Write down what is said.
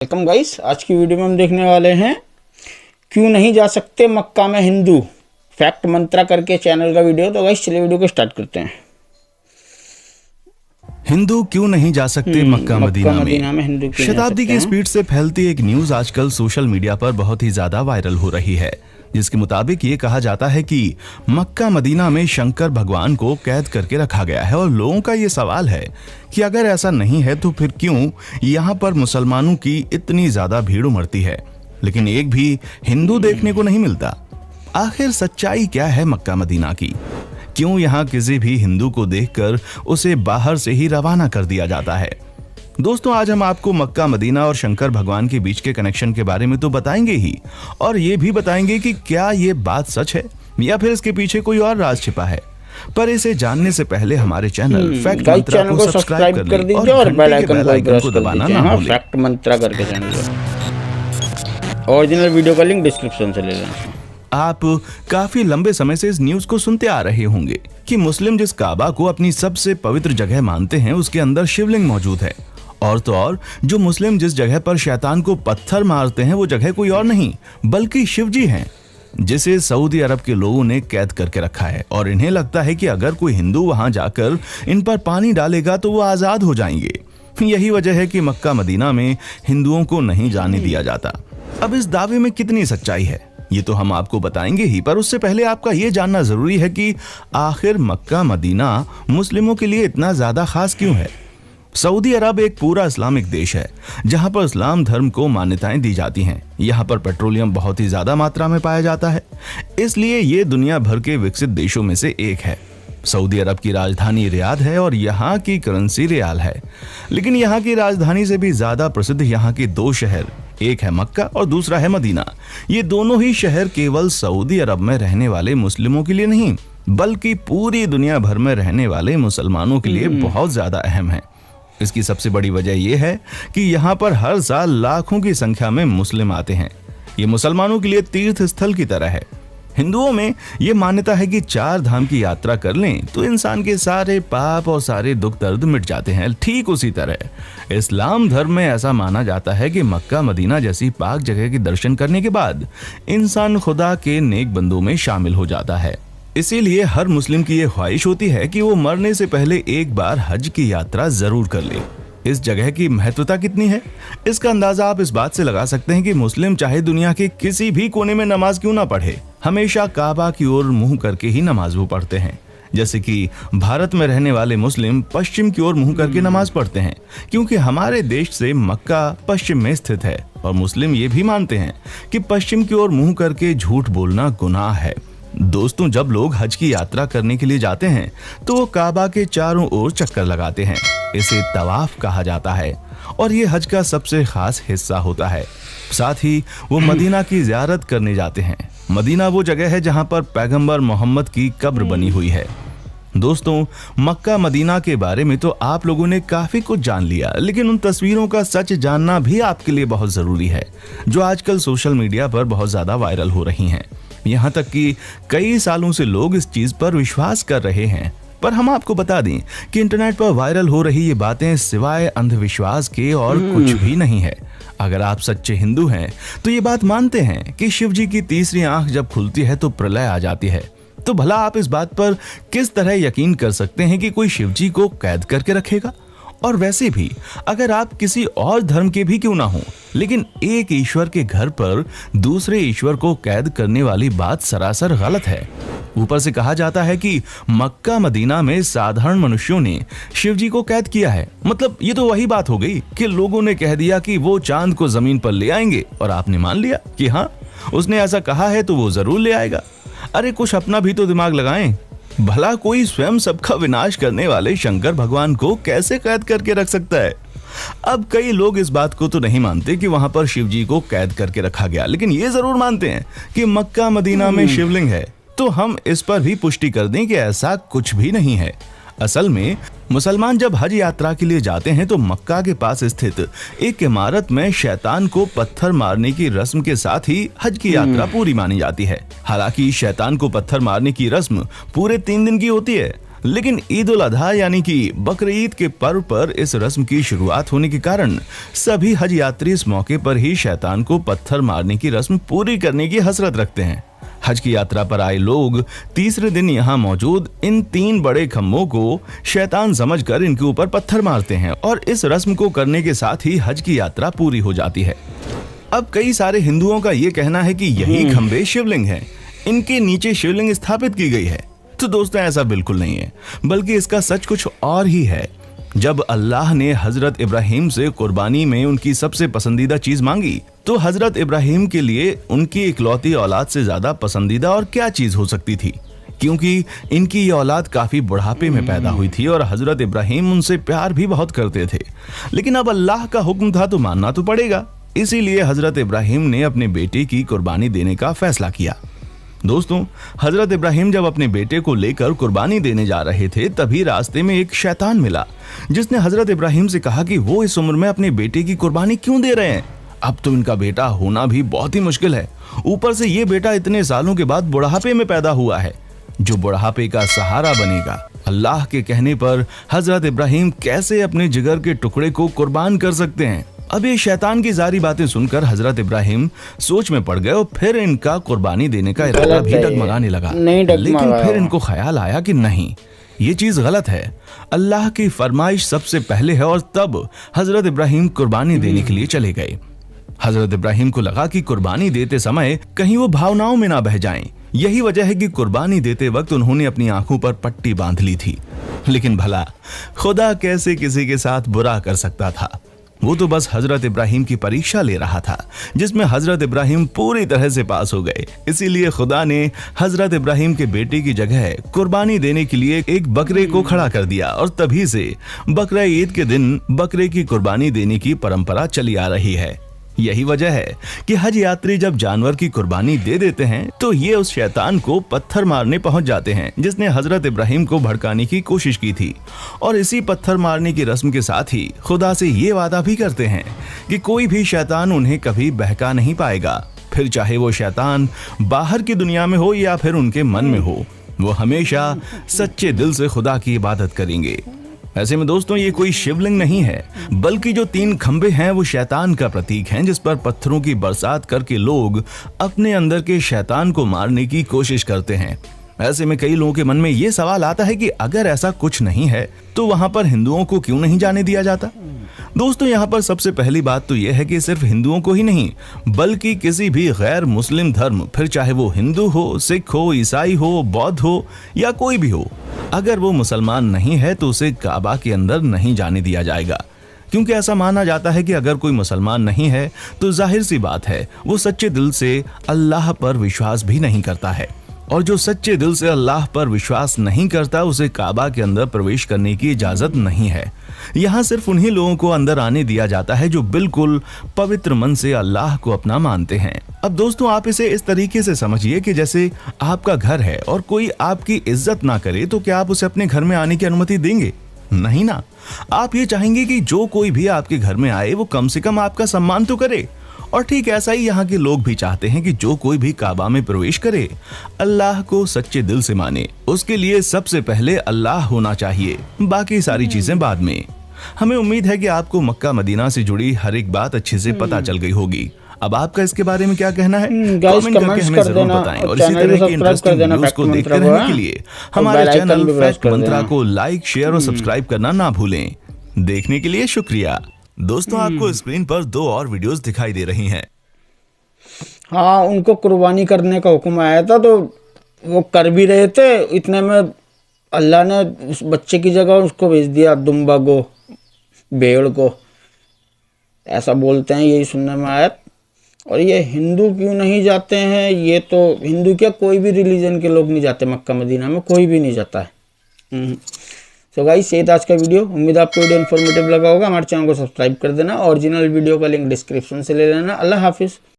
Welcome guys. आज की video में हम देखने वाले हैं क्यों नहीं जा सकते मक्का में हिंदू, फैक्ट मंत्रा करके चैनल का वीडियो। तो गाइस चलिए वीडियो को स्टार्ट करते हैं। हिंदू क्यों नहीं जा सकते मक्का मदीना में? हिंदू क्यों शताब्दी की स्पीड से फैलती एक न्यूज आजकल सोशल मीडिया पर बहुत ही ज्यादा वायरल हो रही है, जिसके मुताबिक ये कहा जाता है कि मक्का मदीना में शंकर भगवान को कैद करके रखा गया है। और लोगों का ये सवाल है कि अगर ऐसा नहीं है तो फिर क्यों यहाँ पर मुसलमानों की इतनी ज्यादा भीड़ उमड़ती है, लेकिन एक भी हिंदू देखने को नहीं मिलता। आखिर सच्चाई क्या है मक्का मदीना की? क्यों यहाँ किसी भी हिंदू को देखकर उसे बाहर से ही रवाना कर दिया जाता है? दोस्तों, आज हम आपको मक्का मदीना और शंकर भगवान के बीच के कनेक्शन के बारे में तो बताएंगे ही, और ये भी बताएंगे कि क्या ये बात सच है या फिर इसके पीछे कोई और राज छिपा है। पर इसे जानने से पहले हमारे चैनल फैक्ट मंत्रा को सब्सक्राइब कर दीजिए और बेल आइकन को दबाना ना भूलें। फैक्ट मंत्रा करके चैनल, ओरिजिनल वीडियो का लिंक डिस्क्रिप्शन से ले लें। आप काफी लंबे समय से इस न्यूज को सुनते आ रहे होंगे कि मुस्लिम जिस काबा को अपनी सबसे पवित्र जगह मानते हैं उसके अंदर शिवलिंग मौजूद है, और तो और जो मुस्लिम जिस जगह पर शैतान को पत्थर मारते हैं वो जगह कोई और नहीं बल्कि शिवजी हैं, जिसे सऊदी अरब के लोगों ने कैद करके रखा है। और इन्हें लगता है कि अगर कोई हिंदू वहां जाकर इन पर पानी डालेगा तो वो आजाद हो जाएंगे। यही वजह है कि मक्का मदीना में हिंदुओं को नहीं जाने दिया जाता। अब इस दावे में कितनी सच्चाई है ये तो हम आपको बताएंगे ही, पर उससे पहले आपका ये जानना जरूरी है कि आखिर मक्का मदीना मुस्लिमों के लिए इतना ज्यादा खास क्यों है। सऊदी अरब एक पूरा इस्लामिक देश है जहां पर इस्लाम धर्म को मान्यताएं दी जाती हैं। यहां पर पेट्रोलियम बहुत ही ज्यादा मात्रा में पाया जाता है, इसलिए ये दुनिया भर के विकसित देशों में से एक है। सऊदी अरब की राजधानी रियाद है और यहाँ की करेंसी रियाल है। लेकिन यहाँ की राजधानी से भी ज्यादा प्रसिद्ध यहाँ के दो शहर, एक है मक्का और दूसरा है मदीना। ये दोनों ही शहर केवल सऊदी अरब में रहने वाले मुस्लिमों के लिए नहीं बल्कि पूरी दुनिया भर में रहने वाले मुसलमानों के लिए बहुत ज्यादा अहम है। इसकी सबसे बड़ी वजह यह है कि यहाँ पर हर साल लाखों की संख्या में मुस्लिम आते हैं। ये मुसलमानों के लिए तीर्थ स्थल की तरह है। हिंदुओं में ये मान्यता है कि 4 धाम की यात्रा कर लें तो इंसान के सारे पाप और सारे दुख दर्द मिट जाते हैं। ठीक उसी तरह इस्लाम धर्म में ऐसा माना जाता है कि मक्का मदीना जैसी पाक जगह के दर्शन करने के बाद इंसान खुदा के नेक बंदों में शामिल हो जाता है। इसीलिए हर मुस्लिम की ये ख्वाहिश होती है कि वो मरने से पहले एक बार हज की यात्रा जरूर कर ले। इस जगह की महत्वता कितनी है इसका अंदाजा आप इस बात से लगा सकते हैं कि मुस्लिम चाहे दुनिया के किसी भी कोने में नमाज क्यों ना पढ़े, हमेशा काबा की ओर मुंह करके ही नमाज वो पढ़ते हैं। जैसे कि भारत में रहने वाले मुस्लिम पश्चिम की ओर मुंह करके नमाज पढ़ते हैं, क्योंकि हमारे देश से मक्का पश्चिम में स्थित है। और मुस्लिम ये भी मानते हैं कि पश्चिम की ओर मुंह करके झूठ बोलना गुनाह है। दोस्तों, जब लोग हज की यात्रा करने के लिए जाते हैं तो वो काबा के चारों ओर चक्कर लगाते हैं। इसे तवाफ कहा जाता है और ये हज का सबसे खास हिस्सा होता है। साथ ही वो मदीना की ज़ियारत करने जाते हैं। मदीना वो जगह है जहां पर पैगंबर मोहम्मद की कब्र बनी हुई है। दोस्तों, मक्का मदीना के बारे में तो आप लोगों ने काफी कुछ जान लिया, लेकिन उन तस्वीरों का सच जानना भी आपके लिए बहुत जरूरी है जो आजकल सोशल मीडिया पर बहुत ज्यादा वायरल हो रही हैं। यहाँ तक कि कई सालों से लोग इस चीज पर विश्वास कर रहे हैं। पर हम आपको बता दें कि इंटरनेट पर वायरल हो रही ये बातें सिवाय अंधविश्वास के और कुछ भी नहीं है। अगर आप सच्चे हिंदू हैं तो ये बात मानते हैं कि शिव जी की तीसरी आंख जब खुलती है तो प्रलय आ जाती है, तो भला आप इस बात पर किस तरह यकीन कर सकते हैं कि कोई शिव जी को कैद करके रखेगा? और वैसे भी अगर आप किसी और धर्म के भी क्यों ना हो, लेकिन एक ईश्वर के घर पर दूसरे ईश्वर को कैद करने वाली बात सरासर गलत है। ऊपर से कहा जाता है कि मक्का मदीना में साधारण मनुष्यों ने शिव जी को कैद किया है। मतलब ये तो वही बात हो गई कि लोगों ने कह दिया कि वो चांद को जमीन पर ले आएंगे और आपने मान लिया कि हाँ, उसने ऐसा कहा है तो वो जरूर ले आएगा। अरे कुछ अपना भी तो दिमाग लगाएं। भला कोई स्वयं सबका विनाश करने वाले शंकर भगवान को कैसे कैद करके रख सकता है? अब कई लोग इस बात को तो नहीं मानते कि वहां पर शिव जी को कैद करके रखा गया, लेकिन ये जरूर मानते हैं कि मक्का मदीना में शिवलिंग है। तो हम इस पर भी पुष्टि कर दें कि ऐसा कुछ भी नहीं है। असल में मुसलमान जब हज यात्रा के लिए जाते हैं तो मक्का के पास स्थित एक इमारत में शैतान को पत्थर मारने की रस्म के साथ ही हज की यात्रा पूरी मानी जाती है। हालांकि शैतान को पत्थर मारने की रस्म पूरे 3 दिन की होती है। लेकिन ईद उल अधा यानी कि बकरीद के पर्व पर इस रस्म की शुरुआत होने के कारण सभी हज यात्री इस मौके पर ही शैतान को पत्थर मारने की रस्म पूरी करने की हसरत रखते हैं। हज की यात्रा पर आए लोग तीसरे दिन यहाँ मौजूद इन 3 बड़े खम्भों को शैतान समझकर इनके ऊपर पत्थर मारते हैं और इस रस्म को करने के साथ ही हज की यात्रा पूरी हो जाती है। अब कई सारे हिंदुओं का ये कहना है कि यही खंभे शिवलिंग हैं, इनके नीचे शिवलिंग स्थापित की गई है। तो दोस्तों ऐसा बिल्कुल नहीं है, बल्कि इसका सच कुछ और ही है। जब अल्लाह ने हजरत इब्राहिम से कुर्बानी में उनकी सबसे पसंदीदा चीज मांगी, तो हजरत इब्राहिम के लिए उनकी इकलौती औलाद से ज्यादा पसंदीदा और क्या चीज हो सकती थी, क्योंकि इनकी ये औलाद काफी बुढ़ापे में पैदा हुई थी और हजरत इब्राहिम उनसे प्यार भी बहुत करते थे। लेकिन अब अल्लाह का हुक्म था तो मानना तो पड़ेगा। इसीलिए हजरत इब्राहिम ने अपने बेटे की कुर्बानी देने का फैसला किया। दोस्तों, हजरत इब्राहिम जब अपने बेटे को लेकर कुर्बानी देने जा रहे थे, तभी रास्ते में एक शैतान मिला, जिसने हजरत इब्राहिम से कहा कि वो इस उम्र में अपने बेटे की कुर्बानी क्यों दे रहे हैं। अब तो इनका बेटा होना भी बहुत ही मुश्किल है, ऊपर से ये बेटा इतने सालों के बाद बुढ़ापे में पैदा हुआ है, जो बुढ़ापे का सहारा बनेगा। अल्लाह के कहने पर हजरत इब्राहिम कैसे अपने जिगर के टुकड़े को कुर्बान कर सकते हैं। अब ये शैतान की सारी बातें सुनकर हजरत इब्राहिम सोच में पड़ गए और फिर इनका कुर्बानी देने का इरादा भी डगमगाने लगा। लेकिन फिर इनको ख्याल आया कि नहीं, ये चीज गलत है, अल्लाह की फरमाइश सबसे पहले है। और तब हजरत इब्राहिम कुर्बानी देने के लिए चले गए। हजरत इब्राहिम को लगा कि कुर्बानी देते समय कहीं वो भावनाओं में ना बह जाएं। यही वजह है कि कुर्बानी देते वक्त उन्होंने अपनी आंखों पर पट्टी बांध ली थी। लेकिन भला खुदा कैसे किसी के साथ बुरा कर सकता था। वो तो बस हजरत इब्राहिम की परीक्षा ले रहा था, जिसमें हजरत इब्राहिम पूरी तरह से पास हो गए। इसीलिए खुदा ने हजरत इब्राहिम के बेटे की जगह कुर्बानी देने के लिए एक बकरे को खड़ा कर दिया और तभी से बकरा ईद के दिन बकरे की कुर्बानी देने की परंपरा चली आ रही है। यही वजह है कि हज यात्री जब जानवर की कुर्बानी दे देते हैं तो ये उस शैतान को पत्थर मारने पहुंच जाते हैं, जिसने हजरत इब्राहिम को भड़काने की कोशिश की थी। और इसी पत्थर मारने की रस्म के साथ ही खुदा से ये वादा भी करते हैं कि कोई भी शैतान उन्हें कभी बहका नहीं पाएगा। फिर चाहे वो शैतान बाहर की दुनिया में हो या फिर उनके मन में हो, वो हमेशा सच्चे दिल से खुदा की इबादत करेंगे। ऐसे में दोस्तों, ये कोई शिवलिंग नहीं है, बल्कि जो 3 खंबे हैं वो शैतान का प्रतीक हैं, जिस पर पत्थरों की बरसात करके लोग अपने अंदर के शैतान को मारने की कोशिश करते हैं। ऐसे में कई लोगों के मन में ये सवाल आता है कि अगर ऐसा कुछ नहीं है तो वहां पर हिंदुओं को क्यों नहीं जाने दिया जाता। दोस्तों, यहाँ पर सबसे पहली बात तो यह है कि सिर्फ हिंदुओं को ही नहीं, बल्कि किसी भी गैर मुस्लिम धर्म, फिर चाहे वो हिंदू हो, सिख हो, ईसाई हो, बौद्ध हो या कोई भी हो, अगर वो मुसलमान नहीं है तो उसे काबा के अंदर नहीं जाने दिया जाएगा। क्योंकि ऐसा माना जाता है कि अगर कोई मुसलमान नहीं है तो जाहिर सी बात है वो सच्चे दिल से अल्लाह पर विश्वास भी नहीं करता है, और जो सच्चे दिल से अल्लाह पर विश्वास नहीं करता उसे काबा के अंदर प्रवेश करने की इजाजत नहीं है। यहाँ सिर्फ उन्हीं लोगों को अंदर आने दिया जाता है जो बिल्कुल पवित्र मन से अल्लाह को अपना मानते हैं। अब दोस्तों, आप इसे इस तरीके से समझिए कि जैसे आपका घर है और कोई आपकी इज्जत ना करे तो क्या आप उसे अपने घर में आने की अनुमति देंगे? नहीं ना। आप ये चाहेंगे कि जो कोई भी आपके घर में आए वो कम से कम आपका सम्मान तो करे। और ठीक ऐसा ही यहाँ के लोग भी चाहते हैं कि जो कोई भी काबा में प्रवेश करे अल्लाह को सच्चे दिल से माने। उसके लिए सबसे पहले अल्लाह होना चाहिए, बाकी सारी चीजें बाद में। हमें उम्मीद है कि आपको मक्का मदीना से जुड़ी हर एक बात अच्छे से पता चल गई होगी। अब आपका इसके बारे में क्या कहना है? कमेंट करके हमें जरूर बताएं और इसी तरह की इंटरेस्टिंग न्यूज़ को देखते रहने के लिए हमारे चैनल फैक्ट मंत्रा को लाइक, शेयर और सब्सक्राइब करना ना भूलें। देखने के लिए शुक्रिया। दोस्तों, आपको स्क्रीन पर 2 और वीडियोस दिखाई दे रही हैं। हाँ, उनको कुर्बानी करने का हुक्म आया था तो वो कर भी रहे थे। इतने में अल्लाह ने उस बच्चे की जगह उसको भेज दिया, दुम्बा को, भेड़ को। ऐसा बोलते हैं, यही सुनने में आया। और ये हिंदू क्यों नहीं जाते हैं? ये तो हिंदू क्या, कोई भी रिलीजन के लोग नहीं जाते मक्का मदीना में, कोई भी नहीं जाता है। सो गाइस, ये था आज का वीडियो। उम्मीद आपको वीडियो इन्फॉर्मेटिव लगा होगा। हमारे चैनल को सब्सक्राइब कर देना। ओरिजिनल वीडियो का लिंक डिस्क्रिप्शन से ले लेना। अल्लाह हाफिज़।